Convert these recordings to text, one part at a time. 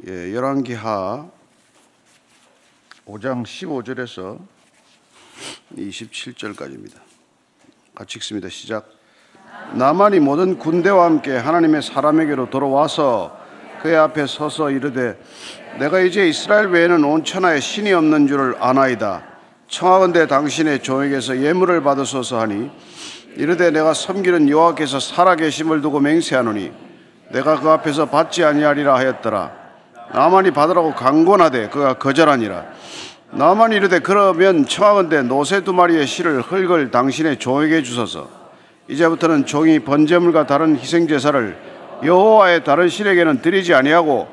열왕기하 5장 15절에서 27절까지입니다. 같이 읽습니다. 시작. 나만이 모든 군대와 함께 하나님의 사람에게로 돌아와서 그의 앞에 서서 이르되 내가 이제 이스라엘 외에는 온 천하에 신이 없는 줄을 아나이다. 청하건대 당신의 종에게서 예물을 받으소서 하니 이르되 내가 섬기는 여호와께서 살아계심을 두고 맹세하노니 내가 그 앞에서 받지 아니하리라 하였더라. 나만이 받으라고 강권하되 그가 거절하니라. 나만이 이르되 그러면 청하건대 노새 2마리의 실을 흙을 당신의 종에게 주소서. 이제부터는 종이 번제물과 다른 희생제사를 여호와의 다른 신에게는 드리지 아니하고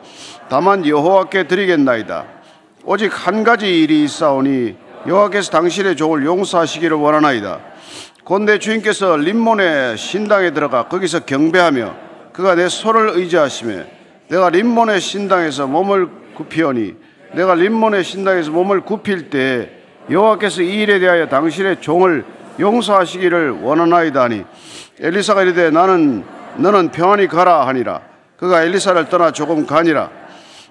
다만 여호와께 드리겠나이다. 오직 한 가지 일이 있사오니 여호와께서 당신의 종을 용서하시기를 원하나이다. 곧 내 주인께서 림몬의 신당에 들어가 거기서 경배하며 그가 내 손을 의지하시며 내가 림몬의 신당에서 몸을 굽히오니 내가 림몬의 신당에서 몸을 굽힐 때 여호와께서 이 일에 대하여 당신의 종을 용서하시기를 원하나이다 하니 엘리사가 이르되 너는 평안히 가라 하니라. 그가 엘리사를 떠나 조금 가니라.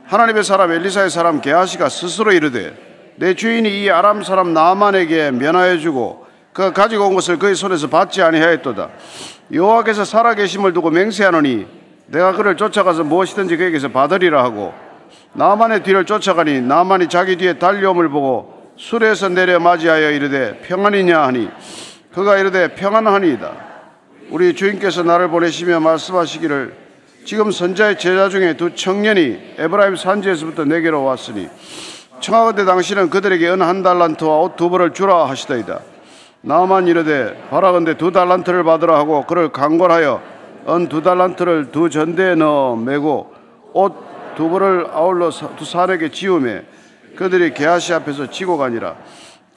하나님의 사람 엘리사의 사람 게하시가 스스로 이르되 내 주인이 이 아람 사람 나아만에게 면하여 주고 그가 가지고 온 것을 그의 손에서 받지 아니하였도다. 여호와께서 살아계심을 두고 맹세하노니 내가 그를 쫓아가서 무엇이든지 그에게서 받으리라 하고 나아만의 뒤를 쫓아가니 나아만이 자기 뒤에 달려옴을 보고 수레에서 내려 맞이하여 이르되 평안이냐 하니 그가 이르되 평안하니이다. 우리 주인께서 나를 보내시며 말씀하시기를 지금 선자의 제자 중에 2 청년이 에브라임 산지에서부터 내게로 왔으니 청하건대 당신은 그들에게 은 1달란트와 옷 2벌을 주라 하시더이다. 나아만 이르되 바라건대 2 달란트를 받으라 하고 그를 강권하여 은 2 달란트를 2 전대에 넣어 메고 옷 2벌을 아울러 2 사람에게 지우매 그들이 게하시 앞에서 지고 가니라.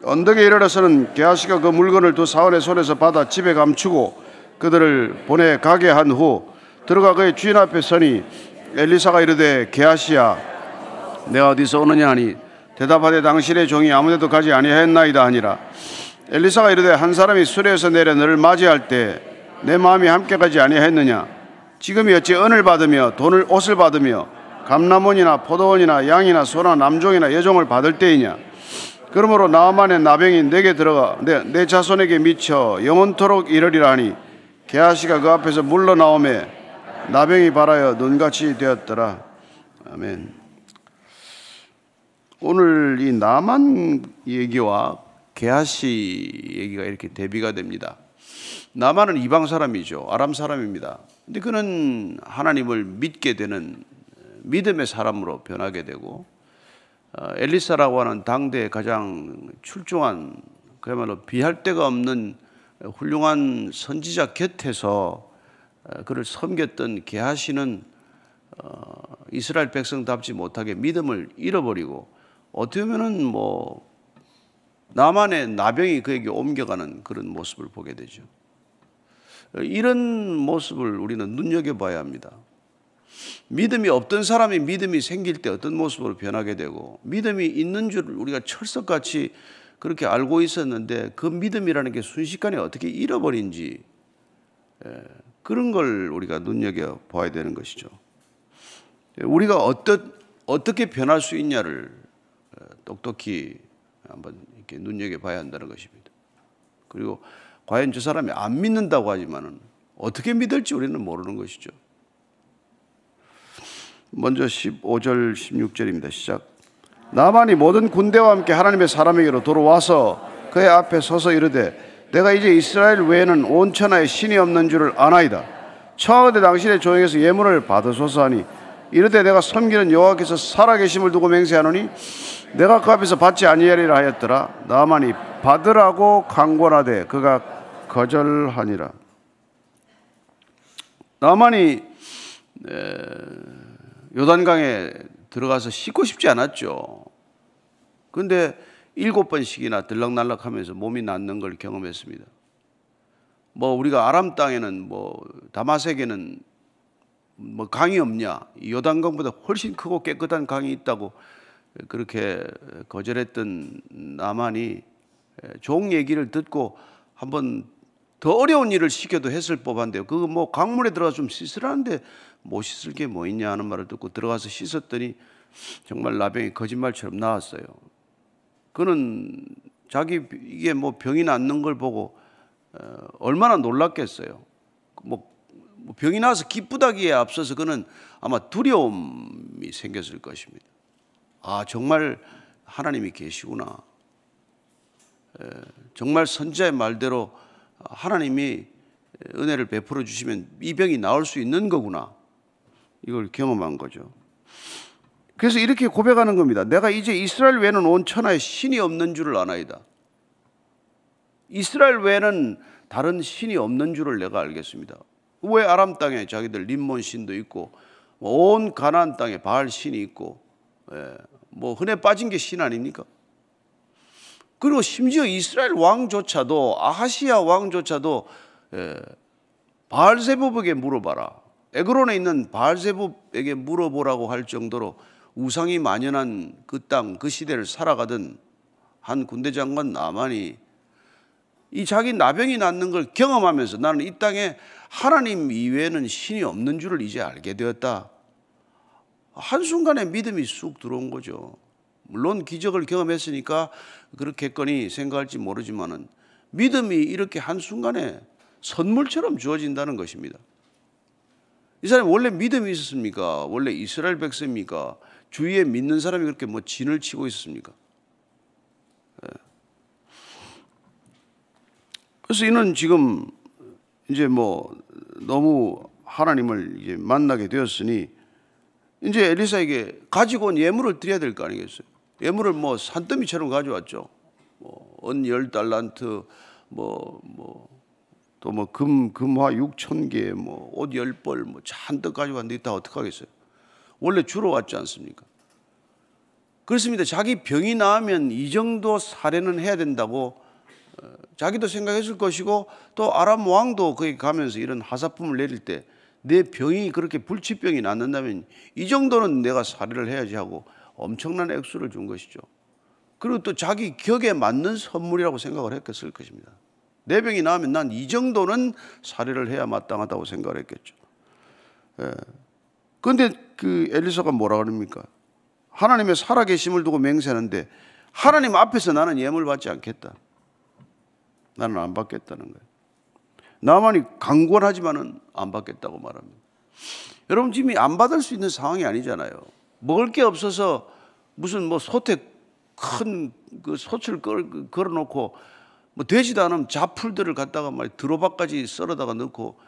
언덕에 이르러서는 게하시가 그 물건을 2 사원의 손에서 받아 집에 감추고 그들을 보내 가게 한 후 들어가 그의 주인 앞에 서니 엘리사가 이르되 게하시야 내가 어디서 오느냐 하니 대답하되 당신의 종이 아무데도 가지 아니하였나이다 하니라. 엘리사가 이르되 한 사람이 수레에서 내려 너를 맞이할 때 내 마음이 함께 가지 아니하였느냐. 지금이 어찌 은을 받으며 옷을 받으며 감람원이나 포도원이나 양이나 소나 남종이나 여종을 받을 때이냐. 그러므로 나아만의 나병이 내게 들어가 내 자손에게 미쳐 영원토록 이르리라 하니 게하시가 그 앞에서 물러나오매 나병이 발하여 눈같이 되었더라. 아멘. 오늘 이 나만 얘기와 게하시 얘기가 이렇게 대비가 됩니다. 나만은 이방 사람이죠. 아람 사람입니다. 근데 그는 하나님을 믿게 되는 믿음의 사람으로 변하게 되고 엘리사라고 하는 당대의 가장 출중한 그야말로 비할 데가 없는 훌륭한 선지자 곁에서 그를 섬겼던 게하시는 이스라엘 백성답지 못하게 믿음을 잃어버리고 어떻게 보면은 나만의 나병이 그에게 옮겨가는 그런 모습을 보게 되죠. 이런 모습을 우리는 눈여겨봐야 합니다. 믿음이 없던 사람이 믿음이 생길 때 어떤 모습으로 변하게 되고 믿음이 있는 줄 우리가 철석같이 그렇게 알고 있었는데 그 믿음이라는 게 순식간에 어떻게 잃어버린지 그런 걸 우리가 눈여겨봐야 되는 것이죠. 우리가 어떻게 변할 수 있냐를 똑똑히 한번 이렇게 눈여겨봐야 한다는 것입니다. 그리고 과연 저 사람이 안 믿는다고 하지만은 어떻게 믿을지 우리는 모르는 것이죠. 먼저 15절 16절입니다. 시작. 나만이 모든 군대와 함께 하나님의 사람에게로 돌아와서 그의 앞에 서서 이르되 내가 이제 이스라엘 외에는 온 천하에 신이 없는 줄을 아나이다. 청하건대 당신의 종에게서 예물을 받으소서 하니 이르되 내가 섬기는 여호와께서 살아계심을 두고 맹세하노니 내가 그 앞에서 받지 아니하리라 하였더라. 나만이 받으라고 강권하되 그가 거절하니라. 나만이 요단강에 들어가서 씻고 싶지 않았죠. 그런데 7번씩이나 들락날락하면서 몸이 낫는 걸 경험했습니다. 우리가 아람 땅에는 다마섹에는 강이 없냐? 요단강보다 훨씬 크고 깨끗한 강이 있다고 그렇게 거절했던 나만이 종 얘기를 듣고 한번 더 어려운 일을 시켜도 했을 법한데요. 그거 강물에 들어가 좀 씻으라는데 못 씻을 게 뭐 있냐 하는 말을 듣고 들어가서 씻었더니 정말 나병이 거짓말처럼 나았어요. 그는 자기 이게 뭐 병이 낫는 걸 보고 얼마나 놀랐겠어요. 뭐 병이 나서 기쁘다기에 앞서서 그는 아마 두려움이 생겼을 것입니다. 아, 정말 하나님이 계시구나. 정말 선지자의 말대로 하나님이 은혜를 베풀어 주시면 이 병이 나을 수 있는 거구나. 이걸 경험한 거죠. 그래서 이렇게 고백하는 겁니다. 내가 이제 이스라엘 외에는 온 천하에 신이 없는 줄을 아나이다. 이스라엘 외에는 다른 신이 없는 줄을 내가 알겠습니다. 왜 아람 땅에 자기들 림몬 신도 있고 온 가나안 땅에 바알 신이 있고 뭐 흔해 빠진 게 신 아닙니까? 그리고 심지어 이스라엘 왕조차도 아하시야 왕조차도 바알세붑에게 물어봐라. 에그론에 있는 바알세붑에게 물어보라고 할 정도로 우상이 만연한 그 땅, 그 시대를 살아가던 한 군대 장관 나만이 이 자기 나병이 낫는 걸 경험하면서 나는 이 땅에 하나님 이외에는 신이 없는 줄을 이제 알게 되었다. 한순간에 믿음이 쑥 들어온 거죠. 물론 기적을 경험했으니까 그렇겠거니 생각할지 모르지만은 믿음이 이렇게 한순간에 선물처럼 주어진다는 것입니다. 이 사람이 원래 믿음이 있었습니까? 원래 이스라엘 백성입니까? 주위에 믿는 사람이 그렇게 뭐 진을 치고 있었습니까? 그래서 이는 지금 이제 뭐 너무 하나님을 이제 만나게 되었으니 이제 엘리사에게 가지고 온 예물을 드려야 될 거 아니겠어요? 예물을 뭐 산더미처럼 가져왔죠. 은 10달란트, 또 뭐 금화 6,000개, 뭐 옷 10벌, 뭐 잔뜩 가져왔는데 다 어떻게 하겠어요? 원래 주러 왔지 않습니까? 그렇습니다. 자기 병이 나으면 이 정도 사례는 해야 된다고 자기도 생각했을 것이고 또 아람 왕도 거기 가면서 이런 하사품을 내릴 때 내 병이 그렇게 불치병이 낫는다면 이 정도는 내가 사례를 해야지 하고 엄청난 액수를 준 것이죠. 그리고 또 자기 격에 맞는 선물이라고 생각을 했겠을 것입니다. 내 병이 나으면 난 이 정도는 사례를 해야 마땅하다고 생각을 했겠죠. 그런데 그 엘리사가 뭐라 그럽니까? 하나님의 살아계심을 두고 맹세하는데 하나님 앞에서 나는 예물 받지 않겠다. 나는 안 받겠다는 거예요. 나만이 강권하지만은 안 받겠다고 말합니다. 여러분 지금 안 받을 수 있는 상황이 아니잖아요. 먹을 게 없어서 무슨 뭐 소태 큰 그 솥을 걸어놓고 뭐 되지도 않으면 잡풀들을 갖다가 드로박까지 썰어다가 넣고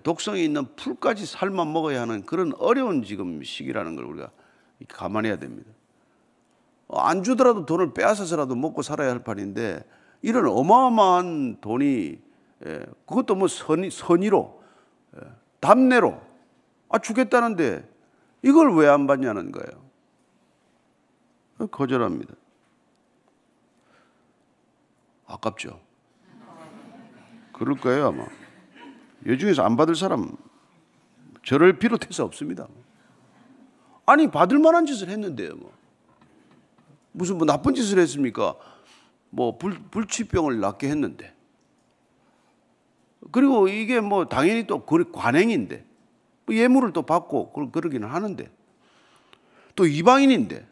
독성이 있는 풀까지 삶아 먹어야 하는 그런 어려운 지금 시기라는 걸 우리가 감안해야 됩니다. 안 주더라도 돈을 빼앗아서라도 먹고 살아야 할 판인데 이런 어마어마한 돈이 그것도 뭐 선의로 담내로 주겠다는데 이걸 왜 안 받냐는 거예요. 거절합니다. 아깝죠. 그럴 거예요 아마. 이 중에서 안 받을 사람 저를 비롯해서 없습니다. 아니 받을 만한 짓을 했는데요. 무슨 뭐 나쁜 짓을 했습니까? 뭐 불치병을 낫게 했는데. 그리고 이게 뭐 당연히 또 관행인데 예물을 또 받고 그러기는 하는데 또 이방인인데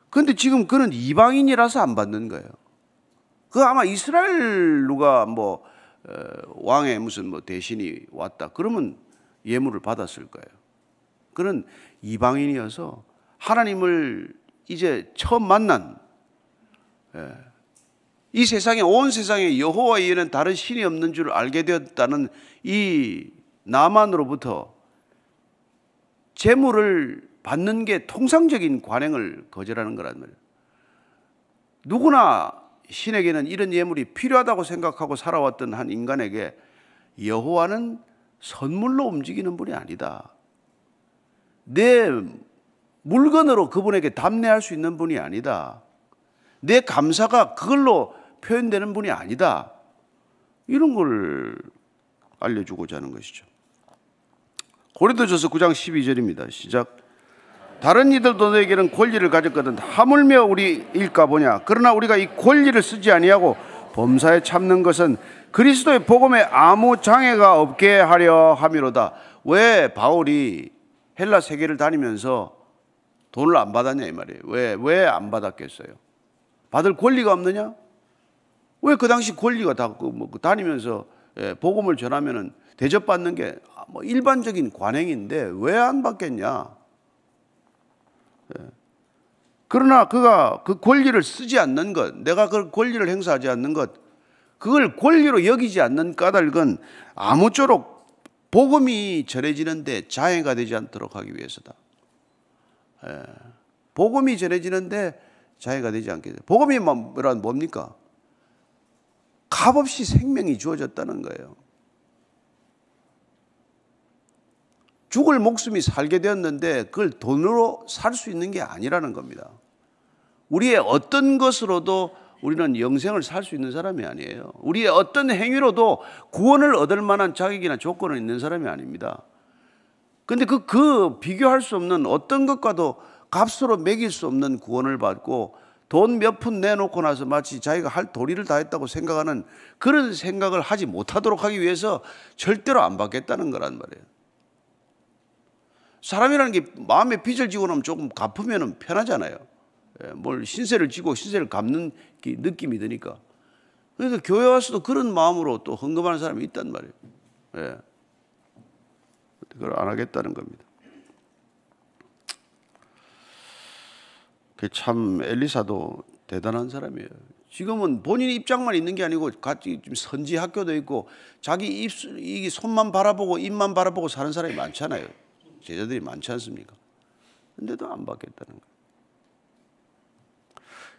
그런데 지금 그는 이방인이라서 안 받는 거예요. 그 아마 이스라엘 누가 뭐 왕의 무슨 뭐 대신이 왔다 그러면 예물을 받았을 거예요. 그는 이방인이어서 하나님을 이제 처음 만난 이 세상에 온 세상에 여호와 이외에는 다른 신이 없는 줄 알게 되었다는 이 나만으로부터 재물을 받는 게 통상적인 관행을 거절하는 거란 말이에요. 누구나 신에게는 이런 예물이 필요하다고 생각하고 살아왔던 한 인간에게 여호와는 선물로 움직이는 분이 아니다. 내 물건으로 그분에게 답례할 수 있는 분이 아니다. 내 감사가 그걸로 표현되는 분이 아니다. 이런 걸 알려주고자 하는 것이죠. 고린도전서 9장 12절입니다. 시작. 다른 이들도 너에게는 권리를 가졌거든 하물며 우리 일까 보냐. 그러나 우리가 이 권리를 쓰지 아니하고 범사에 참는 것은 그리스도의 복음에 아무 장애가 없게 하려 함이로다. 왜 바울이 헬라 세계를 다니면서 돈을 안 받았냐 이 말이에요. 왜 안 받았겠어요? 받을 권리가 없느냐? 왜 그 당시 권리가 다 다니면서 복음을 전하면은 대접받는 게 뭐 일반적인 관행인데 왜 안 받겠냐? 그러나 그가 그 권리를 쓰지 않는 것, 내가 그 권리를 행사하지 않는 것, 그걸 권리로 여기지 않는 까닭은 아무쪼록 복음이 전해지는데 장애가 되지 않도록 하기 위해서다. 복음이 전해지는데 장애가 되지 않게 돼. 복음이 뭡니까? 값없이 생명이 주어졌다는 거예요. 죽을 목숨이 살게 되었는데 그걸 돈으로 살 수 있는 게 아니라는 겁니다. 우리의 어떤 것으로도 우리는 영생을 살 수 있는 사람이 아니에요. 우리의 어떤 행위로도 구원을 얻을 만한 자격이나 조건은 있는 사람이 아닙니다. 그런데 그 비교할 수 없는 어떤 것과도 값으로 매길 수 없는 구원을 받고 돈 몇 푼 내놓고 나서 마치 자기가 할 도리를 다 했다고 생각하는 그런 생각을 하지 못하도록 하기 위해서 절대로 안 받겠다는 거란 말이에요. 사람이라는 게 마음에 빚을 지고 나면 조금 갚으면 편하잖아요. 뭘 신세를 지고 신세를 갚는 느낌이 드니까. 그러니까 교회 와서도 그런 마음으로 또 헌금하는 사람이 있단 말이에요. 그걸 안 하겠다는 겁니다. 참 엘리사도 대단한 사람이에요. 지금은 본인 입장만 있는 게 아니고 같이 선지 학교도 있고 자기 이 손만 바라보고 입만 바라보고 사는 사람이 많잖아요. 제자들이 많지 않습니까? 근데도 안 받겠다는 거예요.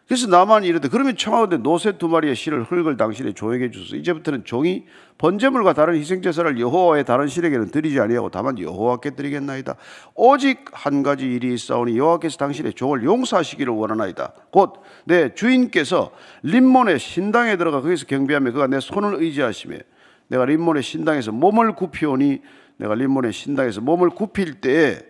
그래서 나만이 이르되 그러면 청하건대 노새 2마리의 실을 흙을 당신의 종에게 주소서. 이제부터는 종이 번제물과 다른 희생제사를 여호와의 다른 신에게는 드리지 아니하고 다만 여호와께 드리겠나이다. 오직 한 가지 일이 있사오니 여호와께서 당신의 종을 용서하시기를 원하나이다. 곧 내 주인께서 림몬의 신당에 들어가 거기서 경배하며 그가 내 손을 의지하시며 내가 림몬의 신당에서 몸을 굽히오니 내가 림몬의 신당에서 몸을 굽힐 때에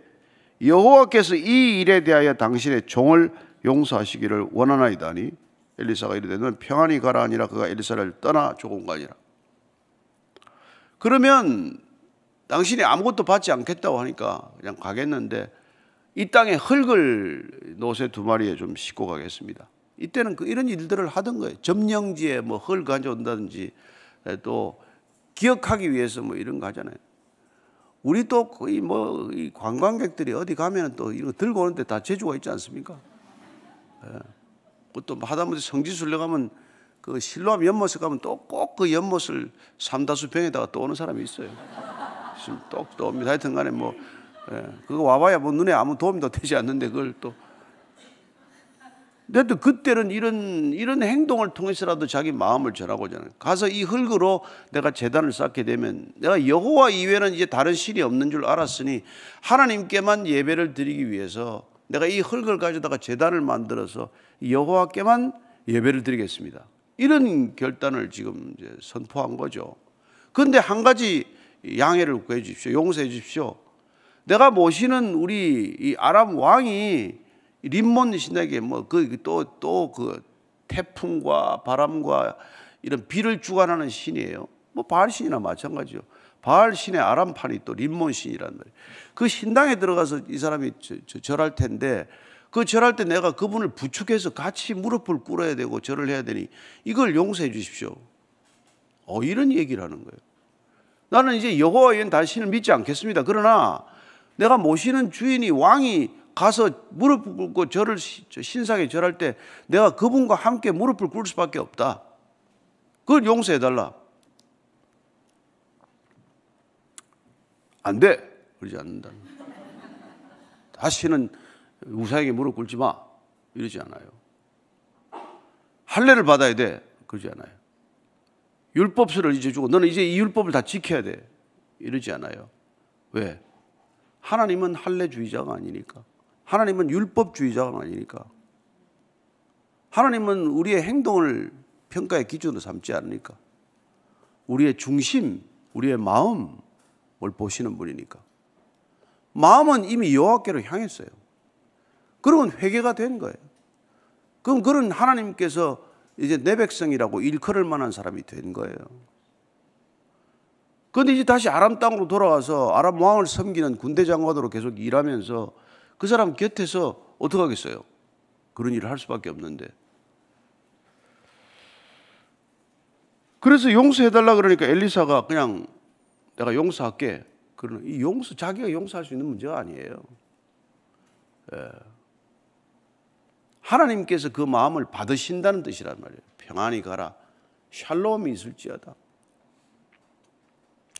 여호와께서 이 일에 대하여 당신의 종을 용서하시기를 원하나이다니 엘리사가 이르되 너는 평안히 가라 하니라. 그가 엘리사를 떠나 조금 가니라. 그러면 당신이 아무것도 받지 않겠다고 하니까 그냥 가겠는데 이 땅에 흙을 노새 2마리에 좀 싣고 가겠습니다. 이때는 이런 일들을 하던 거예요. 점령지에 뭐 흙을 가져온다든지 또 기억하기 위해서 뭐 이런 거 하잖아요. 우리도 거의 뭐 이 관광객들이 어디 가면 또 이거 들고 오는데 다 재주가 있지 않습니까? 또 하다못해 성지순례 가면 그 실로암 연못에 가면 또 꼭 그 연못을 삼다수 병에다가 또 오는 사람이 있어요. 또 옵니다. 하여튼 간에 뭐 그거 와봐야 뭐 눈에 아무 도움도 되지 않는데 그걸 또 근데 그때는 이런 행동을 통해서라도 자기 마음을 전하고자 하는 가서 이 흙으로 내가 제단을 쌓게 되면 내가 여호와 이외에는 이제 다른 신이 없는 줄 알았으니 하나님께만 예배를 드리기 위해서 내가 이 흙을 가져다가 제단을 만들어서 여호와께만 예배를 드리겠습니다. 이런 결단을 지금 이제 선포한 거죠. 그런데 한 가지 양해를 구해 주십시오. 용서해 주십시오. 내가 모시는 우리 이 아람 왕이 림몬 신에게 뭐 그 태풍과 바람과 이런 비를 주관하는 신이에요. 뭐 바알 신이나 마찬가지죠. 바알 신의 아람판이 또 림몬 신이란 말이에요. 그 신당에 들어가서 이 사람이 절할 텐데 그 절할 때 내가 그분을 부축해서 같이 무릎을 꿇어야 되고 절을 해야 되니 이걸 용서해 주십시오. 이런 얘기를 하는 거예요. 나는 이제 여호와 외에는 다른 신을 믿지 않겠습니다. 그러나 내가 모시는 주인이 왕이 가서 무릎을 꿇고 절을 신상에 절할 때 내가 그분과 함께 무릎을 꿇을 수밖에 없다. 그걸 용서해 달라. 안 돼. 그러지 않는다. 다시는 우상에게 무릎 꿇지 마. 이러지 않아요. 할례를 받아야 돼. 그러지 않아요. 율법서를 이제 주고 너는 이제 이 율법을 다 지켜야 돼. 이러지 않아요. 왜? 하나님은 할례주의자가 아니니까. 하나님은 율법주의자가 아니니까. 하나님은 우리의 행동을 평가의 기준으로 삼지 않으니까. 우리의 중심, 우리의 마음을 보시는 분이니까. 마음은 이미 여호와께로 향했어요. 그러면 회개가 된 거예요. 그럼 그런 하나님께서 이제 내 백성이라고 일컬을 만한 사람이 된 거예요. 그런데 이제 다시 아람 땅으로 돌아와서 아람 왕을 섬기는 군대 장관으로 계속 일하면서 그 사람 곁에서 어떻게 하겠어요? 그런 일을 할 수밖에 없는데. 그래서 용서해달라 그러니까 엘리사가 그냥 내가 용서할게. 그러는 이 자기가 용서할 수 있는 문제가 아니에요. 예. 하나님께서 그 마음을 받으신다는 뜻이란 말이에요. 평안히 가라. 샬롬이 있을지어다.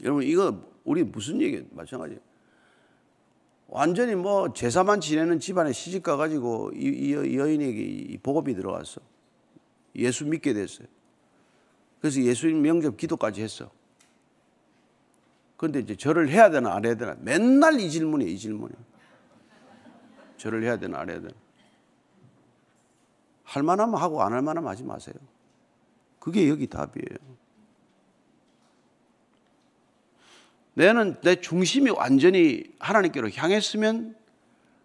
여러분 이거 우리 무슨 얘기예요? 마찬가지예요. 완전히 뭐 제사만 지내는 집안에 시집 가가지고 이 여인에게 이 복음이 들어왔어. 예수 믿게 됐어요. 그래서 예수님 영접 기도까지 했어. 그런데 이제 절을 해야 되나 안 해야 되나 맨날 이 질문이에요. 이 질문이에요. 절을 해야 되나 안 해야 되나. 할 만하면 하고 안 할 만하면 하지 마세요. 그게 여기 답이에요. 내 중심이 완전히 하나님께로 향했으면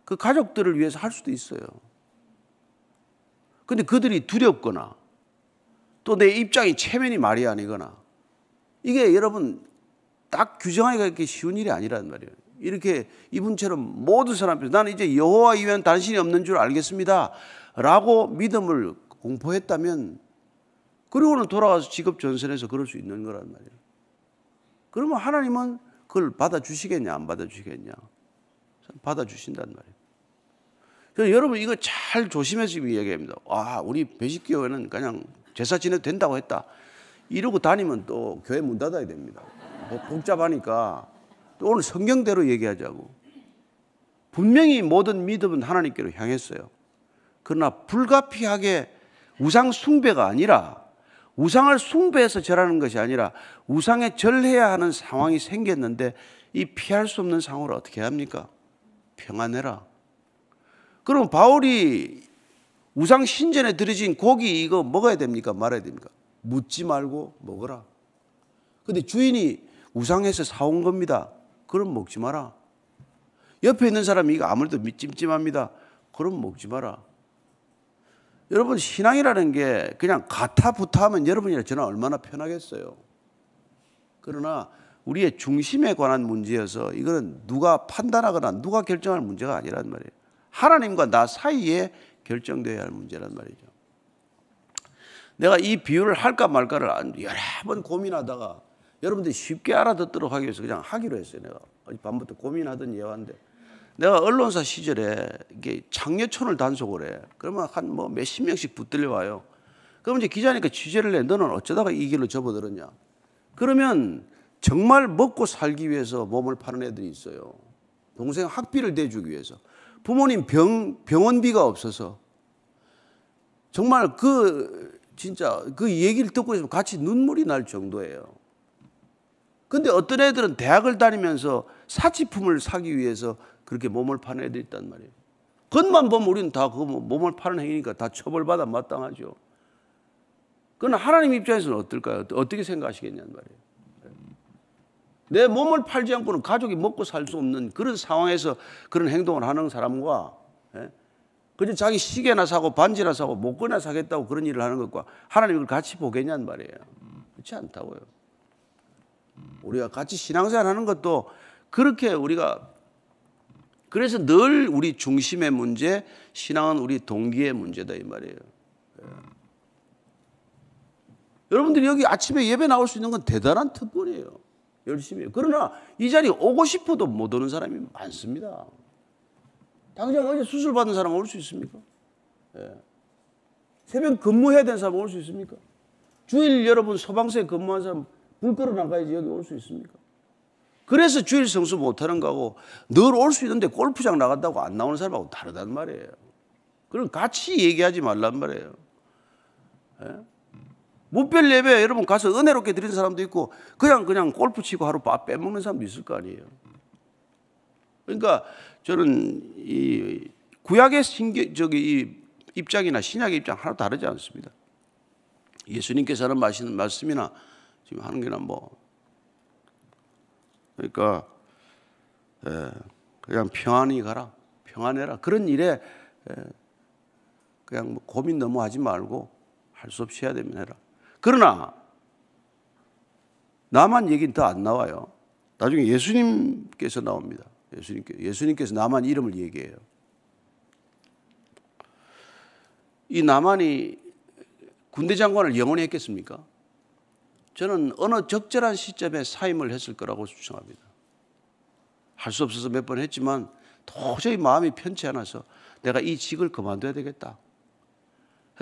그 가족들을 위해서 할 수도 있어요. 그런데 그들이 두렵거나 또 내 입장이 체면이 말이 아니거나 이게 여러분 딱 규정하기가 그렇게 쉬운 일이 아니란 말이에요. 이렇게 이분처럼 모든 사람 앞에서 나는 이제 여호와 이외엔 당신이 없는 줄 알겠습니다 라고 믿음을 공포했다면 그리고는 돌아가서 직업 전선에서 그럴 수 있는 거란 말이에요. 그러면 하나님은 그걸 받아주시겠냐 안 받아주시겠냐. 받아주신단 말이에요. 그래서 여러분 이거 잘 조심해서 이야기합니다. 우리 배식교회는 그냥 제사 지내도 된다고 했다. 이러고 다니면 또 교회 문 닫아야 됩니다. 복잡하니까 또 오늘 성경대로 얘기하자고. 분명히 모든 믿음은 하나님께로 향했어요. 그러나 불가피하게 우상 숭배가 아니라 우상을 숭배해서 절하는 것이 아니라 우상에 절해야 하는 상황이 생겼는데 이 피할 수 없는 상황을 어떻게 합니까? 평안해라. 그럼 바울이 우상 신전에 들여진 고기 이거 먹어야 됩니까? 말아야 됩니까? 묻지 말고 먹어라. 근데 주인이 우상에서 사온 겁니다. 그럼 먹지 마라. 옆에 있는 사람이 이거 아무래도 찜찜합니다. 그럼 먹지 마라. 여러분 신앙이라는 게 그냥 가타부타 하면 여러분이나 저는 얼마나 편하겠어요. 그러나 우리의 중심에 관한 문제여서 이거는 누가 판단하거나 누가 결정할 문제가 아니란 말이에요. 하나님과 나 사이에 결정되어야 할 문제란 말이죠. 내가 이 비유를 할까 말까를 여러 번 고민하다가 여러분들이 쉽게 알아듣도록 하기 위해서 그냥 하기로 했어요. 내가 어젯밤부터 고민하던 예화인데 내가 언론사 시절에 이게 창녀촌을 단속을 해. 그러면 한 뭐 몇십 명씩 붙들려 와요. 그럼 이제 기자니까 취재를 해. 너는 어쩌다가 이 길로 접어들었냐. 그러면 정말 먹고 살기 위해서 몸을 파는 애들이 있어요. 동생 학비를 대주기 위해서. 부모님 병원비가 없어서. 정말 진짜 그 얘기를 듣고 있으면 같이 눈물이 날 정도예요. 근데 어떤 애들은 대학을 다니면서 사치품을 사기 위해서 그렇게 몸을 파는 애들이 있단 말이에요. 겉만 보면 우리는 다 그거 몸을 파는 행위니까 다 처벌받아 마땅하죠. 그러나 하나님 입장에서는 어떨까요? 어떻게 생각하시겠냐는 말이에요. 내 몸을 팔지 않고는 가족이 먹고 살 수 없는 그런 상황에서 그런 행동을 하는 사람과 그저 자기 시계나 사고 반지나 사고 목걸이나 사겠다고 그런 일을 하는 것과 하나님을 같이 보겠냐는 말이에요. 그렇지 않다고요. 우리가 같이 신앙생활 하는 것도 그렇게 우리가 그래서 늘 우리 중심의 문제, 신앙은 우리 동기의 문제다 이 말이에요. 여러분들이 여기 아침에 예배 나올 수 있는 건 대단한 특권이에요. 열심히 해요. 그러나 이 자리에 오고 싶어도 못 오는 사람이 많습니다. 당장 어제 수술 받은 사람 올 수 있습니까? 새벽 근무해야 되는 사람 올 수 있습니까? 주일 여러분 소방서에 근무한 사람 불 끌어 나가야지 여기 올 수 있습니까? 그래서 주일 성수 못하는 거하고 늘 올 수 있는데 골프장 나간다고 안 나오는 사람하고 다르단 말이에요. 그럼 같이 얘기하지 말란 말이에요. 무별 예배 여러분 가서 은혜롭게 드리는 사람도 있고 그냥 골프 치고 하루 밥 빼먹는 사람도 있을 거 아니에요. 그러니까 저는 이 구약의 이 입장이나 신약의 입장 하나도 다르지 않습니다. 예수님께서 하는 말씀이나 지금 하는 게나 뭐 그러니까 그냥 평안히 가라, 평안해라 그런 일에 그냥 뭐 고민 너무 하지 말고 할 수 없이 해야 되면 해라. 그러나 나만 얘기는 더 안 나와요. 나중에 예수님께서 나옵니다. 예수님께서 나만 이름을 얘기해요. 이 나만이 군대 장관을 영원히 했겠습니까? 저는 어느 적절한 시점에 사임을 했을 거라고 추정합니다. 할 수 없어서 몇 번 했지만 도저히 마음이 편치 않아서 내가 이 직을 그만둬야 되겠다.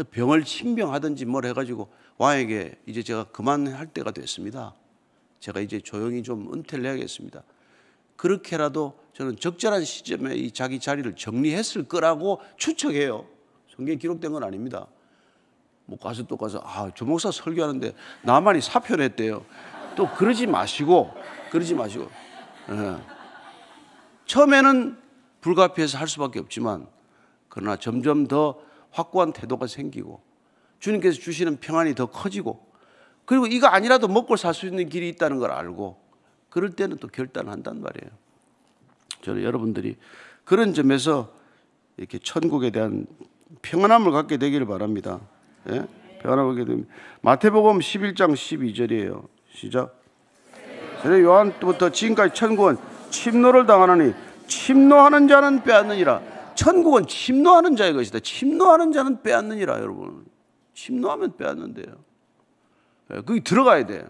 병을 칭병하든지 뭘 해가지고 왕에게 이제 제가 그만할 때가 됐습니다. 제가 이제 조용히 좀 은퇴를 해야겠습니다. 그렇게라도 저는 적절한 시점에 이 자기 자리를 정리했을 거라고 추측해요. 성경에 기록된 건 아닙니다. 뭐 가서 또 가서 주목사 설교하는데 나만이 사표를 했대요. 또 그러지 마시고. 예. 처음에는 불가피해서 할 수밖에 없지만 그러나 점점 더 확고한 태도가 생기고 주님께서 주시는 평안이 더 커지고 그리고 이거 아니라도 먹고 살 수 있는 길이 있다는 걸 알고 그럴 때는 또 결단한단 말이에요. 저는 여러분들이 그런 점에서 이렇게 천국에 대한 평안함을 갖게 되기를 바랍니다. 예? 평안함을 갖게 됩니다. 마태복음 11장 12절이에요. 시작. 요한부터 지금까지 천국은 침노를 당하느니 침노하는 자는 빼앗느니라. 천국은 침노하는 자의 것이다. 침노하는 자는 빼앗느니라. 여러분, 침노하면 빼앗는데요. 거기 들어가야 돼.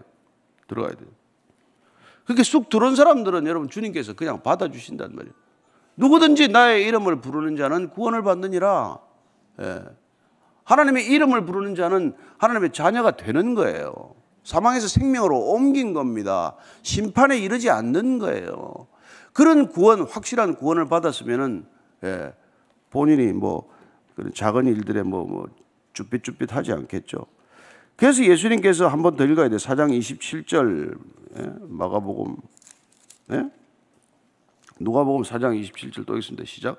그렇게 쑥 들어온 사람들은 여러분 주님께서 그냥 받아주신단 말이에요. 누구든지 나의 이름을 부르는 자는 구원을 받느니라. 하나님의 이름을 부르는 자는 하나님의 자녀가 되는 거예요. 사망에서 생명으로 옮긴 겁니다. 심판에 이르지 않는 거예요. 그런 구원, 확실한 구원을 받았으면은 본인이 뭐 그런 작은 일들에 뭐 쭈삣쭈삣하지 않겠죠. 그래서 예수님께서 한 번 더 읽어야 돼요. 4장 27절 마가복음, 누가복음 4장 27절 또 있습니다. 시작.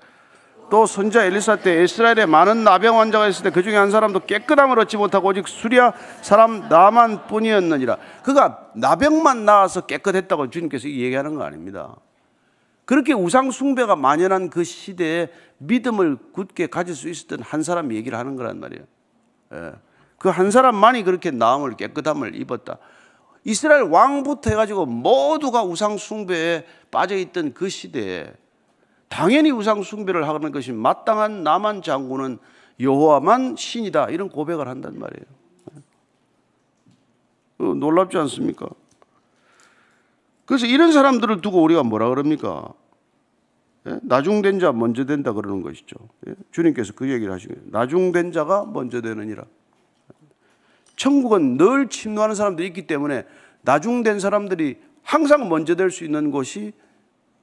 또 선지자 엘리사 때 이스라엘에 많은 나병 환자가 있을 때 그 중에 한 사람도 깨끗함을 얻지 못하고 오직 수리아 사람 나만 뿐이었느니라. 그가 나병만 나아서 깨끗했다고 주님께서 얘기하는 거 아닙니다. 그렇게 우상 숭배가 만연한 그 시대에 믿음을 굳게 가질 수 있었던 한 사람 얘기를 하는 거란 말이에요. 그 한 사람만이 그렇게 나음을 깨끗함을 입었다. 이스라엘 왕부터 해가지고 모두가 우상 숭배에 빠져있던 그 시대에 당연히 우상 숭배를 하는 것이 마땅한 나만 장군은 여호와만 신이다, 이런 고백을 한단 말이에요. 놀랍지 않습니까? 그래서 이런 사람들을 두고 우리가 뭐라 그럽니까? 나중된 자 먼저 된다 그러는 것이죠. 주님께서 그 얘기를 하시거든요. 나중된 자가 먼저 되느니라. 천국은 늘 침노하는 사람들이 있기 때문에 나중된 사람들이 항상 먼저 될 수 있는 곳이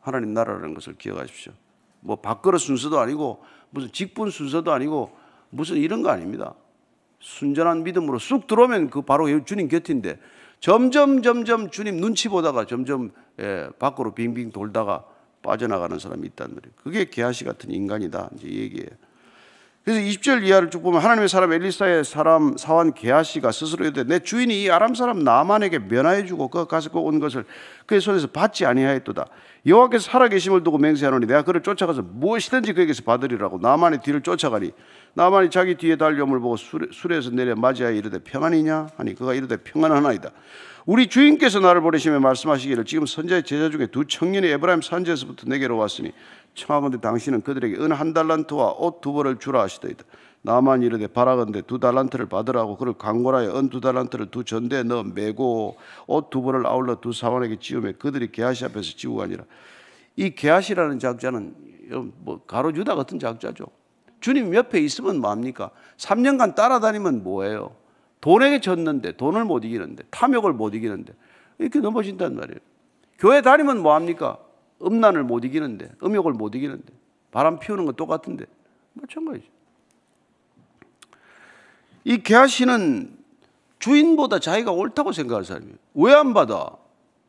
하나님 나라라는 것을 기억하십시오. 뭐 밥그릇 순서도 아니고 무슨 직분 순서도 아니고 무슨 이런 거 아닙니다. 순전한 믿음으로 쑥 들어오면 그 바로 주님 곁인데 점점 주님 눈치 보다가 점점 밖으로 빙빙 돌다가 빠져나가는 사람이 있단 말이에요. 그게 게하시 같은 인간이다, 이제 얘기예요. 그래서 20절 이하를 쭉 보면 하나님의 사람 엘리사의 사람 사환 게하시가 스스로 이르되 내 주인이 이 아람 사람 나만에게 면하여주고 그가 가지고 온 것을 그의 손에서 받지 아니하였도다. 여호와께서 살아계심을 두고 맹세하노니 내가 그를 쫓아가서 무엇이든지 그에게서 받으리라고. 나만의 뒤를 쫓아가니 나만이 자기 뒤에 달려옴을 보고 수레에서 내려 맞이하여 이르되 평안이냐 하니 그가 이르되 평안하나이다. 우리 주인께서 나를 보내시며 말씀하시기를 지금 선지자의 제자 중에 두 청년이 에브라임 산지에서부터 내게로 왔으니 청하건대 당신은 그들에게 은 한 달란트와 옷 두 벌을 주라 하시더이다. 나만 이르되 바라건대 두 달란트를 받으라고 그를 강권하여 은 두 달란트를 두 전대에 넣어 메고 옷 두 벌을 아울러 두 사원에게 지우매 그들이 게하시 앞에서 지우고 가니라. 이 게하시라는 작자는 뭐 가룟 유다 같은 작자죠. 주님 옆에 있으면 뭐합니까? 3년간 따라다니면 뭐예요? 돈에게 졌는데 돈을 못 이기는데 탐욕을 못 이기는데 이렇게 넘어진단 말이에요. 교회 다니면 뭐합니까? 음란을 못 이기는데 음욕을 못 이기는데 바람 피우는 건 똑같은데 마찬가지죠. 이 게하시는 주인보다 자기가 옳다고 생각하는 사람이에요. 왜 안 받아?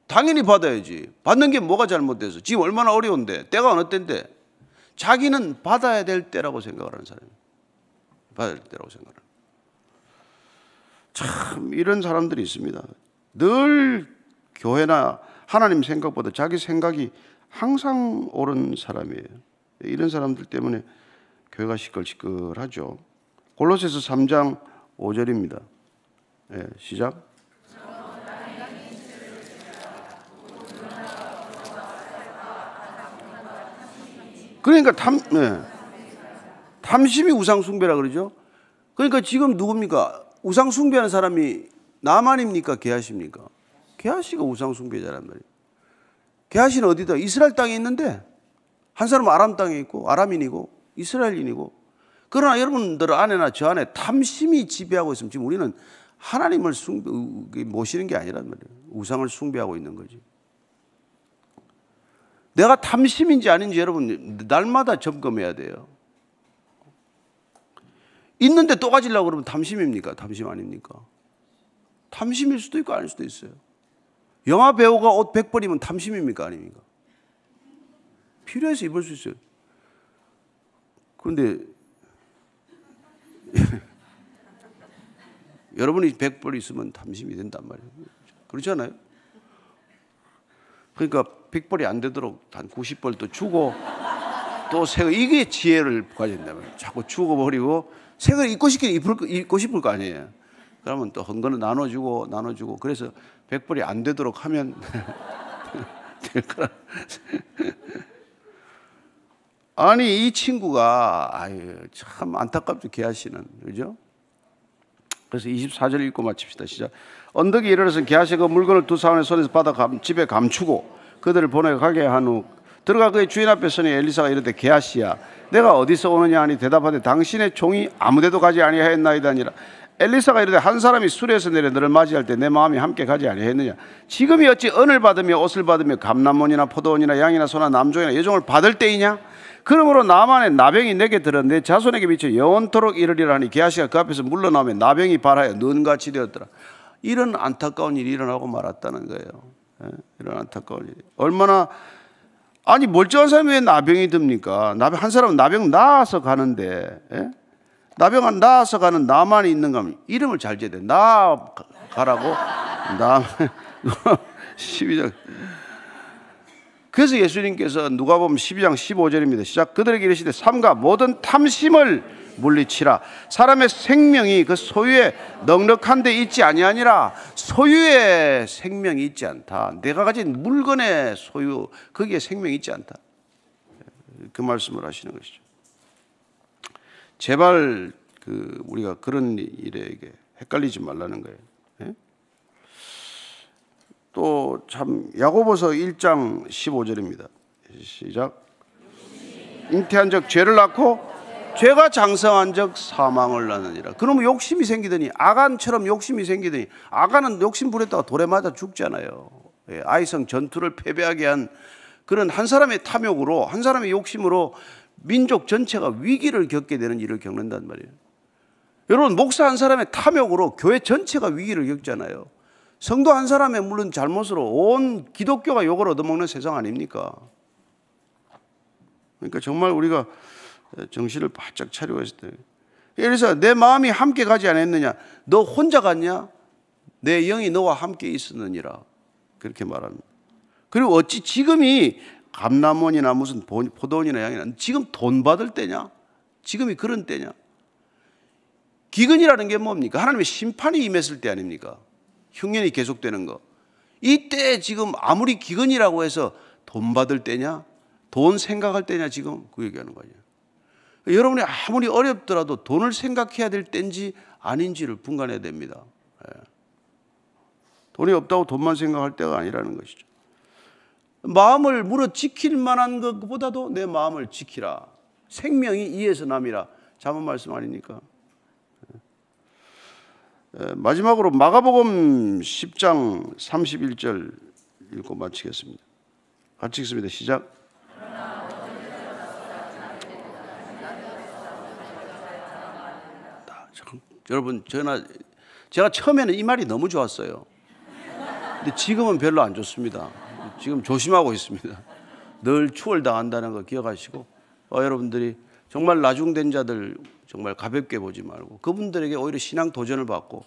당연히 받아야지. 받는 게 뭐가 잘못돼서? 지금 얼마나 어려운데 때가 어느 때인데 자기는 받아야 될 때라고 생각을 하는 사람이에요. 받아야 될 때라고 생각을 합니다. 참 이런 사람들이 있습니다. 늘 교회나 하나님 생각보다 자기 생각이 항상 옳은 사람이에요. 이런 사람들 때문에 교회가 시끌시끌하죠. 골로새서 3장 5절입니다. 시작. 그러니까 탐심이 우상숭배라 그러죠. 그러니까 지금 누굽니까? 우상숭배하는 사람이 나만입니까? 게하시입니까? 게하시가 우상숭배자란 말이에요. 게하시는 어디다? 이스라엘 땅에 있는데 한 사람은 아람 땅에 있고 아람인이고 이스라엘인이고, 그러나 여러분들 안에나 저 안에 탐심이 지배하고 있으면 지금 우리는 하나님을 모시는 게 아니란 말이에요. 우상을 숭배하고 있는 거지. 내가 탐심인지 아닌지 여러분 날마다 점검해야 돼요. 있는데 또 가지려고 그러면 탐심입니까? 탐심 아닙니까? 탐심일 수도 있고 아닐 수도 있어요. 영화 배우가 옷 100벌이면 탐심입니까? 아닙니까? 필요해서 입을 수 있어요. 그런데 여러분이 100벌 있으면 탐심이 된단 말이에요. 그렇지 않아요? 그러니까 100벌이 안 되도록 한 90벌 또 주고 또 새거, 이게 지혜를 가져야 된단 말이에요. 자꾸 주고버리고 새거 입고 싶을 거 아니에요. 그러면 또 한 거는 나눠주고 그래서 100벌이 안 되도록 하면 될 거라. 아니 이 친구가 참 안타깝죠. 게하시는, 그죠? 그래서 24절 읽고 마칩시다. 시작. 언덕이 이르러서 게하시가 그 물건을 두 사람의 손에서 받아 집에 감추고 그들을 보내 가게 한 후 들어가 그의 주인 앞에 서니 엘리사가 이르되 게하시야 내가 어디서 오느냐 하니 대답하되 당신의 종이 아무데도 가지 아니하였나이다 하니라. 엘리사가 이르되 한 사람이 수레에서 내려 너를 맞이할 때 내 마음이 함께 가지 아니하였느냐. 지금이 어찌 은을 받으며 옷을 받으며 감람몬이나 포도원이나 양이나 소나 남종이나 여종을 받을 때이냐. 그러므로 나만의 나병이 내게 들어 내 자손에게 미쳐 영원토록 이르리라 하니 게하시가 그 앞에서 물러나오며 나병이 발하여 눈같이 되었더라. 이런 안타까운 일이 일어나고 말았다는 거예요. 이런 안타까운 일이 얼마나, 아니 멀쩡한 사람이 왜 나병이 듭니까? 한 사람은 나병 나아서 가는데, 나병 나아서 가는 나만이 있는가 하면 이름을 잘 지어야 돼. 나가라고. 12장. 그래서 예수님께서 누가복음 12장 15절입니다. 시작. 그들에게 이르시되 삼가 모든 탐심을 물리치라. 사람의 생명이 그 소유에 넉넉한 데 있지 아니하니라. 소유에 생명이 있지 않다. 내가 가진 물건의 소유, 거기에 생명이 있지 않다. 그 말씀을 하시는 것이죠. 제발 우리가 그런 일에 헷갈리지 말라는 거예요. 또 참 야고보서 1장 15절입니다. 시작. 잉태한 적 죄를 낳고 죄가 장성한 적 사망을 낳느니라. 그러면 욕심이 생기더니, 아간처럼 욕심이 생기더니, 아간은 욕심 부렸다가 돌에 맞아 죽잖아요. 아이성 전투를 패배하게 한 그런 한 사람의 탐욕으로, 한 사람의 욕심으로 민족 전체가 위기를 겪게 되는 일을 겪는단 말이에요. 여러분, 목사 한 사람의 탐욕으로 교회 전체가 위기를 겪잖아요. 성도 한 사람의 물론 잘못으로 온 기독교가 욕을 얻어먹는 세상 아닙니까? 그러니까 정말 우리가 정신을 바짝 차리고 있을 때, 그래서 내 마음이 함께 가지 않았느냐. 너 혼자 갔냐? 내 영이 너와 함께 있었느니라. 그렇게 말합니다. 그리고 어찌 지금이 감람원이나 무슨 포도원이나 양이나 지금 돈 받을 때냐? 지금이 그런 때냐? 기근이라는 게 뭡니까? 하나님의 심판이 임했을 때 아닙니까? 흉년이 계속되는 거. 이때 지금 아무리 기근이라고 해서 돈 받을 때냐? 돈 생각할 때냐? 지금 그 얘기하는 거예요. 여러분이 아무리 어렵더라도 돈을 생각해야 될 때인지 아닌지를 분간해야 됩니다. 돈이 없다고 돈만 생각할 때가 아니라는 것이죠. 마음을 물어 지킬 만한 것보다도 내 마음을 지키라. 생명이 이에서 남이라. 잠언 말씀 아닙니까? 마지막으로 마가복음 10장 31절 읽고 마치겠습니다. 같이 읽습니다. 시작. 여러분, 제가 처음에는 이 말이 너무 좋았어요. 근데 지금은 별로 안 좋습니다. 지금 조심하고 있습니다. 늘 추월당한다는 거 기억하시고, 여러분들이 정말 나중된 자들 정말 가볍게 보지 말고 그분들에게 오히려 신앙 도전을 받고,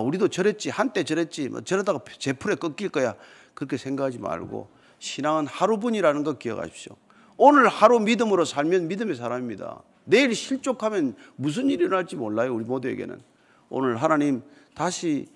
우리도 저랬지, 한때 저랬지, 저러다가 제풀에 꺾일 거야, 그렇게 생각하지 말고 신앙은 하루분이라는 거 기억하십시오. 오늘 하루 믿음으로 살면 믿음의 사람입니다. 내일 실족하면 무슨 일이 일어날지 몰라요. 우리 모두에게는. 오늘 하나님 다시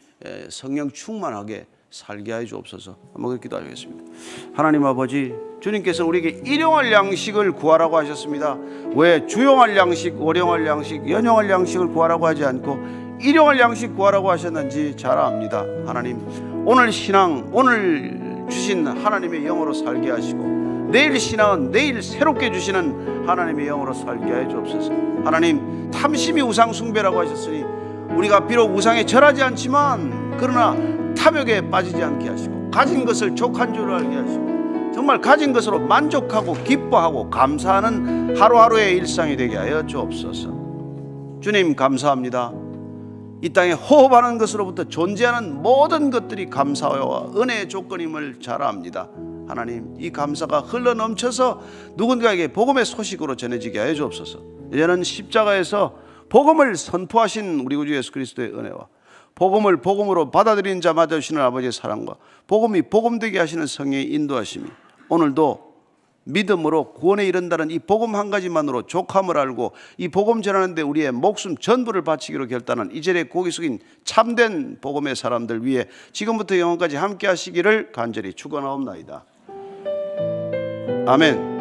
성령 충만하게 살게 해 주옵소서. 한번 기도하겠습니다. 하나님 아버지, 주님께서 우리에게 일용할 양식을 구하라고 하셨습니다. 왜 주용할 양식, 월용할 양식, 연용할 양식을 구하라고 하지 않고 일용할 양식 구하라고 하셨는지 잘 압니다. 하나님, 오늘 신앙, 오늘 주신 하나님의 영으로 살게 하시고 내일 신앙은 내일 새롭게 주시는 하나님의 영으로 살게 해 주옵소서. 하나님, 탐심이 우상 숭배라고 하셨으니 우리가 비록 우상에 절하지 않지만 그러나 탐욕에 빠지지 않게 하시고 가진 것을 족한 줄 알게 하시고 정말 가진 것으로 만족하고 기뻐하고 감사하는 하루하루의 일상이 되게 하여 주옵소서. 주님, 감사합니다. 이 땅에 호흡하는 것으로부터 존재하는 모든 것들이 감사와 은혜의 조건임을 잘 압니다. 하나님, 이 감사가 흘러넘쳐서 누군가에게 복음의 소식으로 전해지게 하여 주옵소서. 이제는 십자가에서 복음을 선포하신 우리 구주 예수 그리스도의 은혜와 복음을 복음으로 받아들이는 자마다 주시는 아버지의 사랑과 복음이 복음되게 하시는 성령의 인도하심이 오늘도 믿음으로 구원에 이른다는 이 복음 한 가지만으로 족함을 알고 이 복음 전하는데 우리의 목숨 전부를 바치기로 결단한 이전에 고개 숙인 참된 복음의 사람들 위해 지금부터 영원까지 함께 하시기를 간절히 축원하옵나이다. 아멘.